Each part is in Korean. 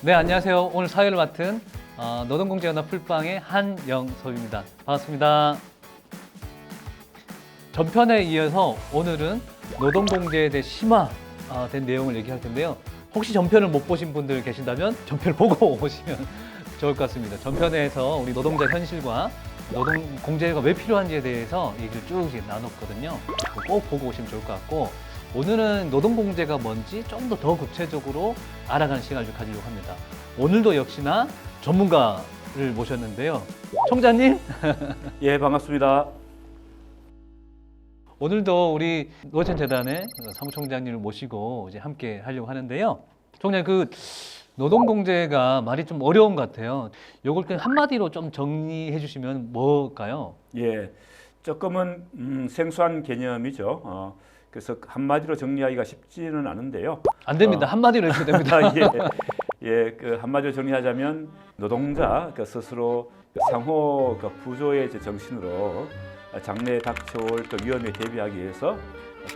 네, 안녕하세요. 오늘 사회를 맡은 노동공제연합 풀빵의 한영섭입니다. 반갑습니다. 전편에 이어서 오늘은 노동공제에 대해 심화된 내용을 얘기할 텐데요. 혹시 전편을 못 보신 분들 계신다면 전편을 보고 오시면 좋을 것 같습니다. 전편에서 우리 노동자 현실과 노동공제가 왜 필요한지에 대해서 얘기를 쭉 나눴거든요. 꼭 보고 오시면 좋을 것 같고, 오늘은 노동공제가 뭔지 좀 더 구체적으로 알아가는 시간을 좀 가지려고 합니다. 오늘도 역시나 전문가를 모셨는데요. 총장님? 예, 반갑습니다. 오늘도 우리 노천재단의 사무총장님을 모시고 이제 함께 하려고 하는데요. 총장님, 그 노동공제가 말이 좀 어려운 것 같아요. 요걸 그냥 한마디로 좀 정리해 주시면 뭘까요? 예, 조금은 생소한 개념이죠. 그래서 한마디로 정리하기가 쉽지는 않은데요. 안 됩니다. 한마디로 해주셔도 됩니다. 예, 그 한마디로 정리하자면 노동자 스스로 상호 구조의 정신으로 장래에 닥쳐올 위험에 대비하기 위해서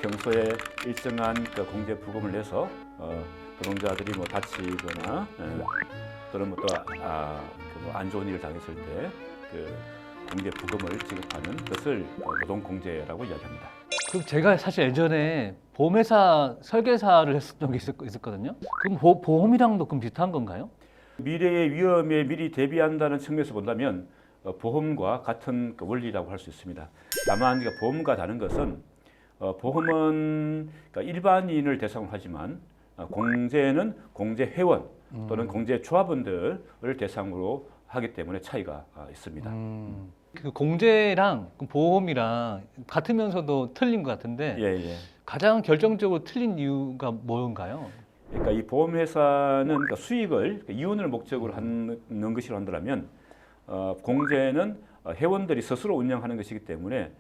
평소에 일정한 공제 부금을 내서 노동자들이 다치거나 또는 안 좋은 일을 당했을 때 공제 부금을 지급하는 것을 노동공제라고 이야기합니다. 그 제가 사실 예전에 보험회사 설계사를 했었던 게 있었거든요. 그럼 보험이랑도 그럼 비슷한 건가요? 미래의 위험에 미리 대비한다는 측면에서 본다면 보험과 같은 원리라고 할 수 있습니다. 다만 보험과 다른 것은 보험은 일반인을 대상으로 하지만 공제는 공제회원 또는 공제조합원들을 대상으로 하기 때문에 차이가 있습니다. 그 공제랑 보험이랑 같으면서도 틀린 것 같은데 예. 가장 결정적으로 틀린 이유가 뭔가요? 그러니까 이 보험회사는 수익을 이윤을 목적으로 하는 것이라 한다면 공제는 회원들이 스스로 운영하는 것이기 때문에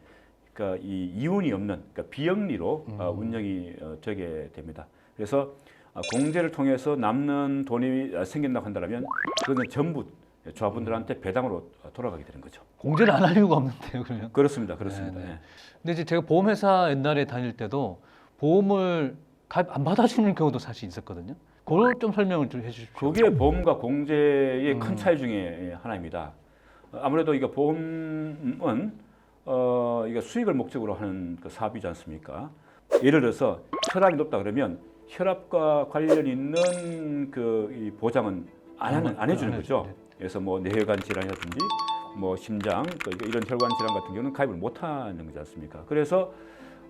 이 이윤이 없는 비영리로 운영이 되게 됩니다. 그래서 공제를 통해서 남는 돈이 생긴다고 한다면 그것은 전부 조합원들한테 배당으로 돌아가게 되는 거죠. 공제를 안 할 이유가 없는데요, 그러면? 그렇습니다. 네. 근데 이제 제가 보험회사 옛날에 다닐 때도 보험을 가입 안 받아주는 경우도 사실 있었거든요. 그걸 좀 설명을 좀 해주십시오. 그게 보험과 공제의 큰 차이 중에 하나입니다. 아무래도 이거 보험은 이거 수익을 목적으로 하는 사업이지 않습니까? 예를 들어서 혈압이 높다 그러면 혈압과 관련 있는 이 보장은 안 해주는 거죠. 그래서 뇌혈관 질환이라든지 심장 이런 혈관 질환 같은 경우는 가입을 못 하는 거지 않습니까? 그래서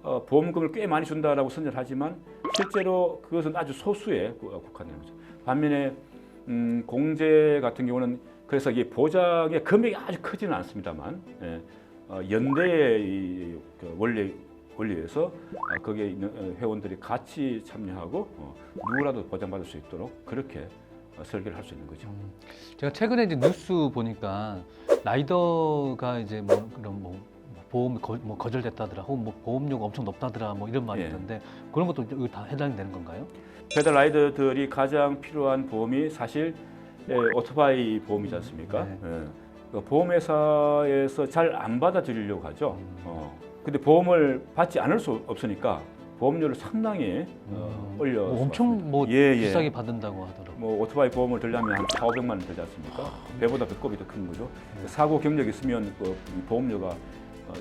보험금을 꽤 많이 준다라고 선전하지만 실제로 그것은 아주 소수에 국한되는 거죠. 반면에 공제 같은 경우는 그래서 이 보장의 금액이 아주 크지는 않습니다만 연대의 원리에서 거기에 있는 회원들이 같이 참여하고 누구라도 보장받을 수 있도록 그렇게 설계를 할 수 있는 거죠. 제가 최근에 이제 뉴스 보니까 라이더가 이제 그런 보험이 거절됐다더라, 혹은 보험료가 엄청 높다더라, 이런 말이 있던데 그런 것도 다 해당이 되는 건가요? 배달 라이더들이 가장 필요한 보험이 사실 오토바이 보험이지 않습니까? 보험회사에서 잘 안 받아들이려고 하죠. 근데 보험을 받지 않을 수 없으니까 보험료를 상당히 올려서 엄청 비싸게 받는다고 하더라고요. 오토바이 보험을 들려면 한 400~500만 원 들지 않습니까? 배보다 배꼽이 더 큰 거죠. 사고 경력이 있으면 이 보험료가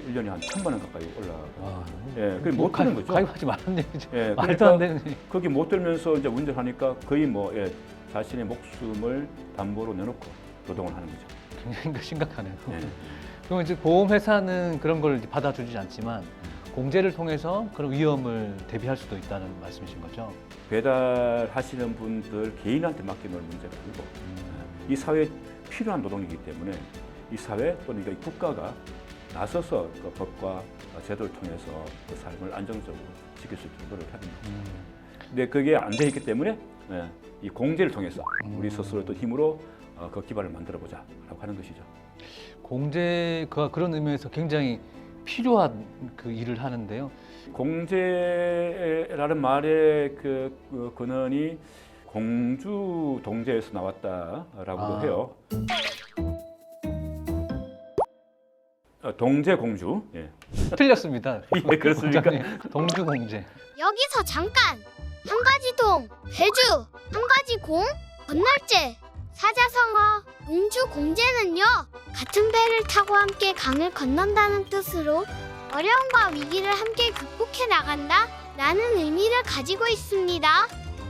1년에 한 1,000만 원 가까이 올라가요. 그게 못 드는 거죠. 가입하지 말라는 얘기죠. 그러니까 말도 안 되는 얘기. 거기 못 들면서 이제 운전하니까 거의 자신의 목숨을 담보로 내놓고 노동을 하는 거죠. 굉장히 심각하네요. 그럼 이제 보험회사는 그런 걸 받아주지 않지만 공제를 통해서 그런 위험을 대비할 수도 있다는 말씀이신 거죠? 배달하시는 분들 개인한테 맡겨놓을 문제가 아니고 이 사회에 필요한 노동이기 때문에 이 사회 또는 이 국가가 나서서 법과 제도를 통해서 그 삶을 안정적으로 지킬 수 있도록 노력해야 됩니다. 근데 그게 안 돼 있기 때문에 이 공제를 통해서 우리 스스로 또 힘으로 그 기반을 만들어보자라고 하는 것이죠. 공제가 그런 의미에서 굉장히 필요한 그 일을 하는데요. 공제라는 말의 그 근원이 공주 동제에서 나왔다라고도 해요. 동제 공주. 틀렸습니다. 예, 그렇습니까? 동주 공제. 여기서 잠깐! 한 가지 동, 배주, 한 가지 공, 건널제, 사자성어, 동주공제는요, 같은 배를 타고 함께 강을 건넌다는 뜻으로 어려움과 위기를 함께 극복해 나간다 라는 의미를 가지고 있습니다.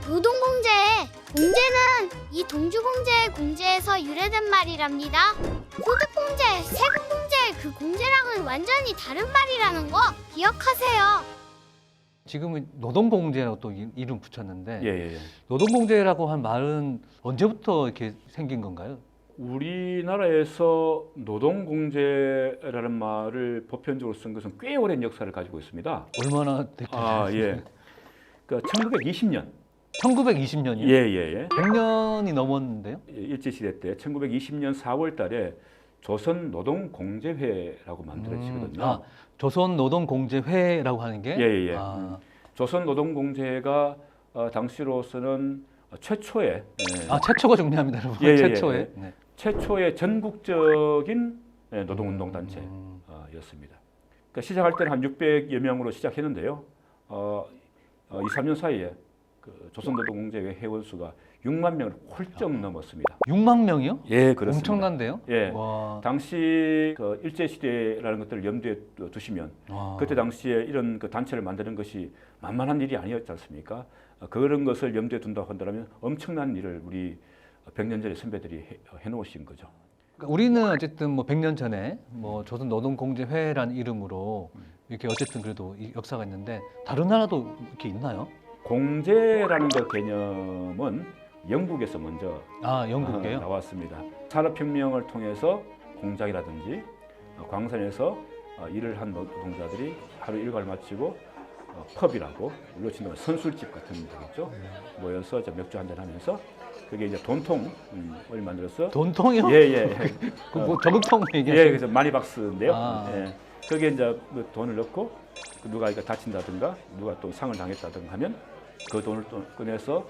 노동공제의 공제는 이 동주공제의 공제에서 유래된 말이랍니다. 소득공제, 세금공제의 그 공제랑은 완전히 다른 말이라는 거 기억하세요. 지금은 노동공제라고 또 이름 붙였는데 예. 노동공제라고 한 말은 언제부터 이렇게 생긴 건가요? 우리나라에서 노동공제라는 말을 보편적으로 쓴 것은 꽤 오랜 역사를 가지고 있습니다. 얼마나 됐죠? 예. 그러니까 1920년. 1920년이요? 예. 100년이 넘었는데요? 일제시대 때 1920년 4월 달에 조선노동공제회라고 만들어지거든요. 조선노동공제회라고 하는 게? 예. 아, 조선노동공제가 당시로서는 최초의 최초가 중요합니다, 여러분. 예. 최초의. 네. 최초의 전국적인 노동운동 단체였습니다. 그러니까 시작할 때는 한 600여 명으로 시작했는데요. 2, 3년 사이에 그 조선노동공제회 회원 수가 6만 명을 훌쩍 넘었습니다. 6만 명이요? 예, 그렇습니다. 엄청난데요? 예. 와. 당시 그 일제 시대라는 것들을 염두에 두시면 그때 당시에 이런 그 단체를 만드는 것이 만만한 일이 아니었지 않습니까? 그런 것을 염두에 둔다고 한다면 엄청난 일을 우리 100년 전에 선배들이 해놓으신 거죠. 그러니까 우리는 어쨌든 뭐 100년 전에 뭐 조선노동공제회라는 이름으로 이렇게 어쨌든 그래도 이 역사가 있는데 다른 나라도 이렇게 있나요? 공제라는 그 개념은 영국에서 먼저 영국이에요? 나왔습니다. 산업혁명을 통해서 공장이라든지 광산에서 일을 한 노동자들이 하루 일과를 마치고 펍이라고 우리로 친다면 선술집 같은 데겠죠. 모여서 맥주 한잔 하면서 그게 이제 돈통을 만들어서 돈통이요? 예. 뭐 저금통 예, 얘기하시는 그래서 마니박스인데요. 아. 예. 거기에 이제 그 돈을 넣고 누가 이렇게 다친다든가 누가 또 상을 당했다든가 하면 그 돈을 또 꺼내서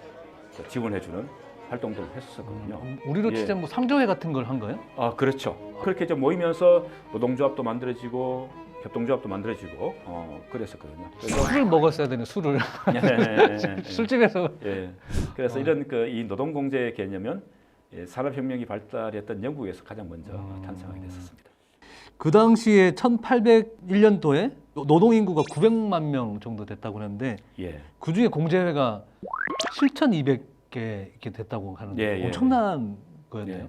지원해주는 활동들을 했었거든요. 우리로 예. 치자면 뭐 상조회 같은 걸 한 거예요? 그렇죠. 그렇게 이제 모이면서 노동조합도 만들어지고 협동조합도 만들어지고 그랬었거든요. 그래서 술을 먹었어야 되는 술을 술집에서 예. 그래서 이런 이 노동공제 개념은 산업혁명이 발달했던 영국에서 가장 먼저 탄생하게 됐었습니다. 그 당시에 1801년도에 노동인구가 900만 명 정도 됐다고 하는데 예. 그 중에 공제회가 7,200개 이렇게 됐다고 하는데 예. 엄청난 거였네요. 예.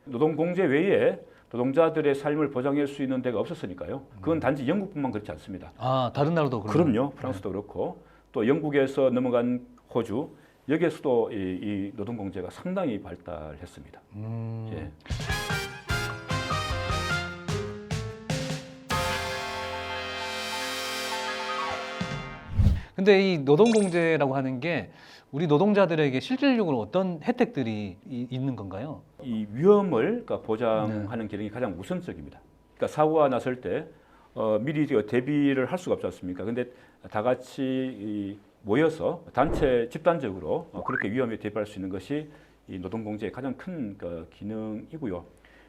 노동공제 외에 노동자들의 삶을 보장할 수 있는 데가 없었으니까요. 그건 단지 영국뿐만 그렇지 않습니다. 다른 나라도 그런가요? 그럼요. 프랑스도 그렇고 또 영국에서 넘어간 호주 여기에서도 이 노동공제가 상당히 발달했습니다. 예. 근데 이 노동공제라고 하는 게 우리 노동자들에게 실질적으로 어떤 혜택들이 있는 건가요? 이 위험을 보장하는 기능이 가장 우선적입니다. 그러니까 사고가 났을 때 미리 대비를 할 수가 없지 않습니까? 근데 다 같이 모여서 단체 집단적으로 그렇게 위험에 대비할 수 있는 것이 이 노동공제의 가장 큰 기능이고요.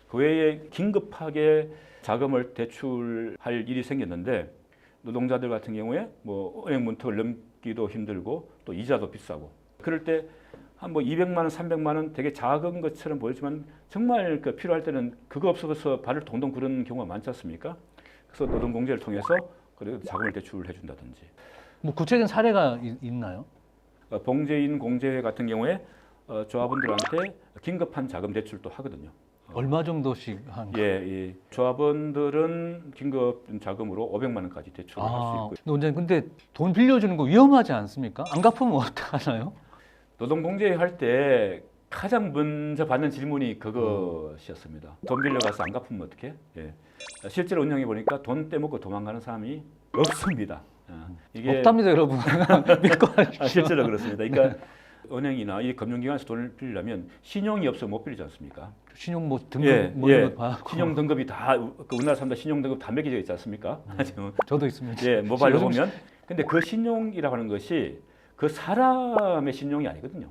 그 외에 긴급하게 자금을 대출할 일이 생겼는데 노동자들 같은 경우에 뭐 은행 문턱을 넘기도 힘들고 또 이자도 비싸고 그럴 때 한 200만 원, 300만 원 되게 작은 것처럼 보이지만 정말 필요할 때는 그거 없어서 발을 동동 구르는 경우가 많지 않습니까? 그래서 노동공제를 통해서 그래도 자금을 대출해 준다든지. 뭐 구체적인 사례가 있나요? 봉제인 공제회 같은 경우에 조합원들한테 긴급한 자금 대출도 하거든요. 얼마 정도씩 한? 예. 조합원들은 긴급 자금으로 500만 원까지 대출을 할 수 있고요. 원장님, 근데 돈 빌려주는 거 위험하지 않습니까? 안 갚으면 어떡하나요? 노동공제 할 때 가장 먼저 받는 질문이 그것이었습니다. 돈 빌려가서 안 갚으면 어떡해? 예. 실제로 운영해 보니까 돈 떼먹고 도망가는 사람이 없습니다. 이게 없답니다, 여러분. 믿고 하십시오. 실제로 그렇습니다. 그러니까 은행이나 이 금융기관에서 돈을 빌리려면 신용이 없으면 못 빌리지 않습니까? 신용 뭐 등급 뭐 이런 거 받고. 신용 등급이 다 우리나라 사람들 신용 등급 다 매겨져 있지 않습니까? 저도 있습니다. 예, 모바일로 보면. 근데 그 신용이라고 하는 것이 그 사람의 신용이 아니거든요.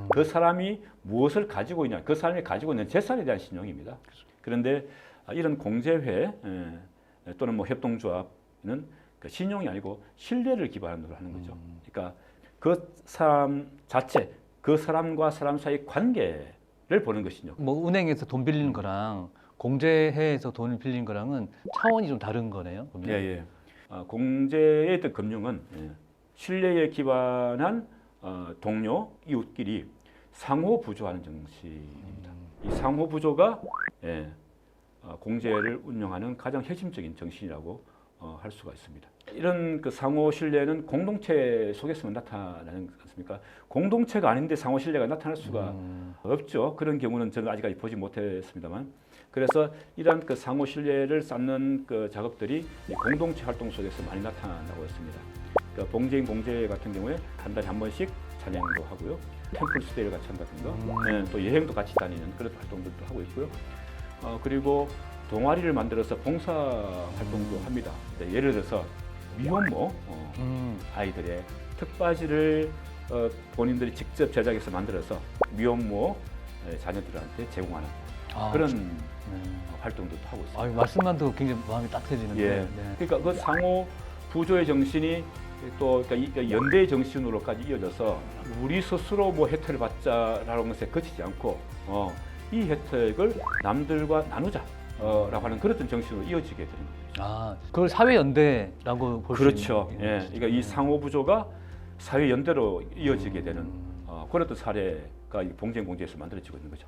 그 사람이 무엇을 가지고 있냐, 그 사람이 가지고 있는 재산에 대한 신용입니다. 그런데 이런 공제회 또는 뭐 협동조합은 그 신용이 아니고 신뢰를 기반으로 하는 거죠. 그러니까 그 사람 자체, 그 사람과 사람 사이 관계를 보는 것이죠. 뭐 은행에서 돈 빌리는 거랑 공제회에서 돈을 빌리는 거랑은 차원이 좀 다른 거네요. 그러면? 예, 예. 공제의 어떤 금융은 신뢰에 기반한 동료, 이웃끼리 상호 부조하는 정신입니다. 이 상호 부조가 공제를 운영하는 가장 핵심적인 정신이라고 할 수가 있습니다. 이런 그 상호 신뢰는 공동체 속에서만 나타나는 것 같습니까? 공동체가 아닌데 상호 신뢰가 나타날 수가 없죠. 그런 경우는 저는 아직까지 보지 못했습니다만, 그래서 이러한 그 상호 신뢰를 쌓는 그 작업들이 이 공동체 활동 속에서 많이 나타나고 있습니다. 그 봉제인 공제 같은 경우에 한 달에 한 번씩 찬양도 하고요, 템플스테이를 같이 한다든가, 또 여행도 같이 다니는 그런 활동들도 하고 있고요. 그리고 동아리를 만들어서 봉사 활동도 합니다. 예를 들어서 미혼모 아이들의 특바지를 본인들이 직접 제작해서 만들어서 미혼모 자녀들한테 제공하는 그런 활동도 하고 있습니다. 아유, 말씀만 듣고 굉장히 마음이 따뜻해지는데. 예. 그러니까 그 상호 부조의 정신이 또 그러니까 연대의 정신으로까지 이어져서 우리 스스로 뭐 혜택을 받자라는 것에 그치지 않고 이 혜택을 남들과 나누자. 라고 하는 그런 정신으로 이어지게 되는 거죠. 그걸 사회연대라고 볼 수 그렇죠. 있는. 예. 그러니까 이 상호 부조가 사회연대로 이어지게 되는 그런 어떤 사례가 이 봉제인 공제에서 만들어지고 있는 거죠.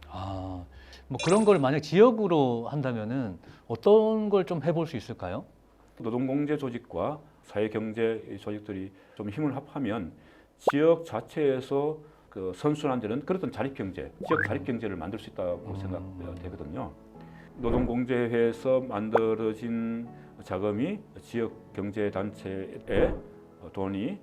뭐 그런 걸 만약 지역으로 한다면은 어떤 걸 좀 해볼 수 있을까요? 노동공제 조직과 사회경제 조직들이 좀 힘을 합하면 지역 자체에서 그 선순환되는 그런 자립경제, 지역 자립경제를 만들 수 있다고 생각되거든요. 노동공제회에서 만들어진 자금이 지역경제단체에 돈이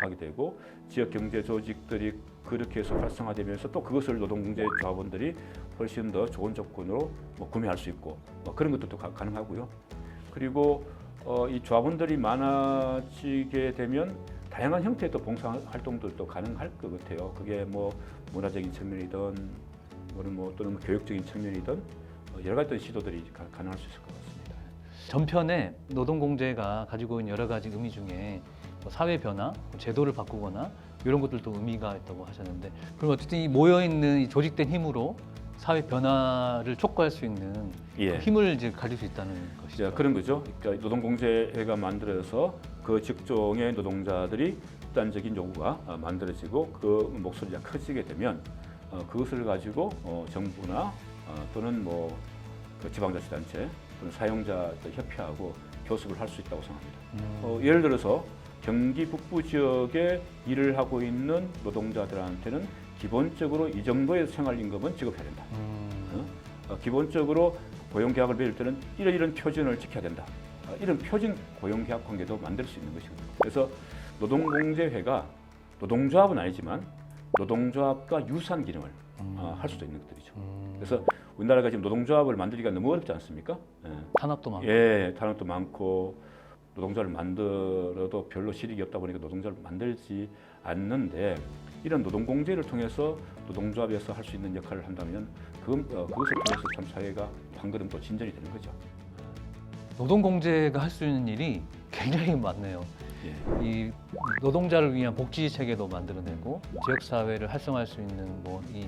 가게 되고, 지역경제조직들이 그렇게 해서 활성화되면서 또 그것을 노동공제조합원들이 훨씬 더 좋은 조건으로 구매할 수 있고 그런 것들도 가능하고요. 그리고 이 조합원들이 많아지게 되면 다양한 형태의 또 봉사활동들도 가능할 것 같아요. 그게 뭐 문화적인 측면이든 또는 교육적인 측면이든 여러 가지 시도들이 가능할 수 있을 것 같습니다. 전편에 노동공제가 가지고 있는 여러 가지 의미 중에 뭐 사회 변화, 제도를 바꾸거나 이런 것들도 의미가 있다고 하셨는데, 그럼 어쨌든 이 모여있는 이 조직된 힘으로 사회 변화를 촉구할 수 있는 그 힘을 이제 가질 수 있다는 것이죠. 그런 거죠. 그러니까 노동공제회가 만들어서 그 직종의 노동자들이 집단적인 요구가 만들어지고 그 목소리가 커지게 되면 그것을 가지고 정부나 또는 그 지방자치단체 또는 사용자 협회하고 교섭을 할 수 있다고 생각합니다. 예를 들어서 경기 북부 지역에 일을 하고 있는 노동자들한테는 기본적으로 이 정도의 생활임금은 지급해야 된다. 기본적으로 고용계약을 맺을 때는 이런 표준을 지켜야 된다. 이런 표준 고용계약 관계도 만들 수 있는 것이거든요. 그래서 노동공제회가 노동조합은 아니지만 노동조합과 유사한 기능을 할 수도 있는 것들이죠. 그래서 우리나라가 지금 노동조합을 만들기가 너무 어렵지 않습니까? 탄압도 많고. 탄압도 많고 노동조합을 만들어도 별로 실익이 없다 보니까 노동조합을 만들지 않는데, 이런 노동공제를 통해서 노동조합에서 할 수 있는 역할을 한다면 그것을 통해서 참 사회가 한 걸음 또 진전이 되는 거죠. 노동공제가 할 수 있는 일이 굉장히 많네요. 이 노동자를 위한 복지 체계도 만들어내고, 지역 사회를 활성화할 수 있는 이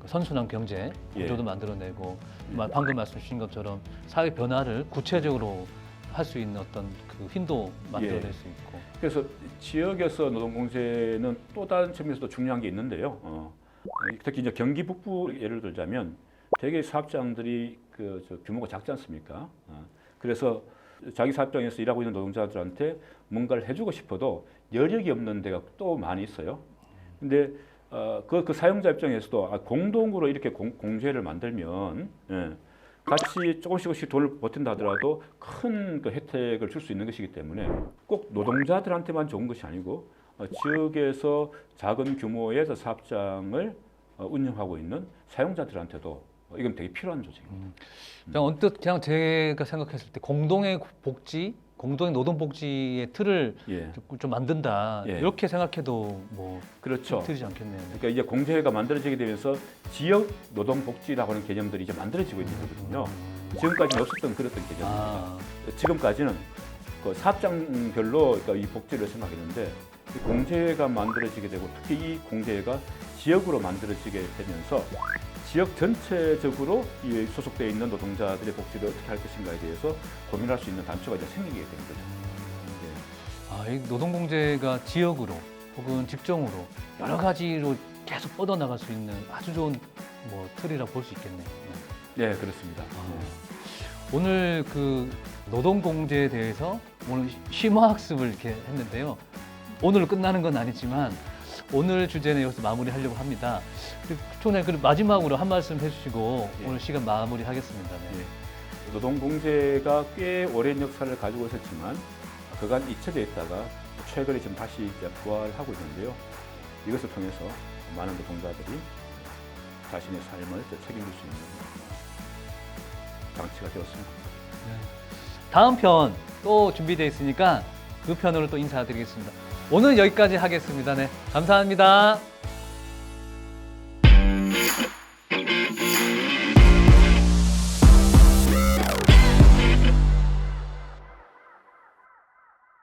선순환 경제 구조도 만들어내고, 방금 말씀 주신 것처럼 사회 변화를 구체적으로 할 수 있는 어떤 그 힘도 만들어낼 수 있고. 그래서 지역에서 노동공제는 또 다른 측면에서도 중요한 게 있는데요. 특히 이제 경기 북부 예를 들자면 대개 사업장들이 규모가 작지 않습니까? 그래서 자기 사업장에서 일하고 있는 노동자들한테 뭔가를 해주고 싶어도 여력이 없는 데가 또 많이 있어요. 근데 그 사용자 입장에서도 공동으로 이렇게 공제를 만들면 같이 조금씩 돈을 버틴다 하더라도 큰 그 혜택을 줄 수 있는 것이기 때문에 꼭 노동자들한테만 좋은 것이 아니고 지역에서 작은 규모의 사업장을 운영하고 있는 사용자들한테도 이건 되게 필요한 조직입니다. 그냥 언뜻 그냥 제가 생각했을 때 공동의 복지, 공동의 노동 복지의 틀을 좀 만든다, 이렇게 생각해도 그렇죠. 틀리지 않겠네요. 그러니까 이제 공제회가 만들어지게 되면서 지역 노동 복지라고 하는 개념들이 이제 만들어지고 있는 거거든요. 지금까지는 없었던 그런 개념입니다. 지금까지는 그 사업장별로 그러니까 이 복지를 생각했는데 이 공제회가 만들어지게 되고, 특히 이 공제회가 지역으로 만들어지게 되면서 지역 전체적으로 이 소속되어 있는 노동자들의 복지를 어떻게 할 것인가에 대해서 고민할 수 있는 단초가 이제 생기게 된 거죠. 이 노동공제가 지역으로 혹은 직종으로 여러 가지로 계속 뻗어나갈 수 있는 아주 좋은 뭐 틀이라 볼 수 있겠네요. 네, 그렇습니다. 오늘 그 노동공제에 대해서 오늘 심화학습을 이렇게 했는데요. 오늘 끝나는 건 아니지만 오늘 주제는 여기서 마무리하려고 합니다. 총장님, 그리고 마지막으로 한 말씀 해주시고 예. 오늘 시간 마무리하겠습니다. 네. 예. 노동공제가 꽤 오랜 역사를 가지고 있었지만 그간 잊혀져 있다가 최근에 지금 다시 이제 부활하고 있는데요. 이것을 통해서 많은 노동자들이 자신의 삶을 책임질 수 있는 장치가 되었습니다. 다음 편 또 준비되어 있으니까 그 편으로 또 인사드리겠습니다. 오늘 여기까지 하겠습니다. 네, 감사합니다.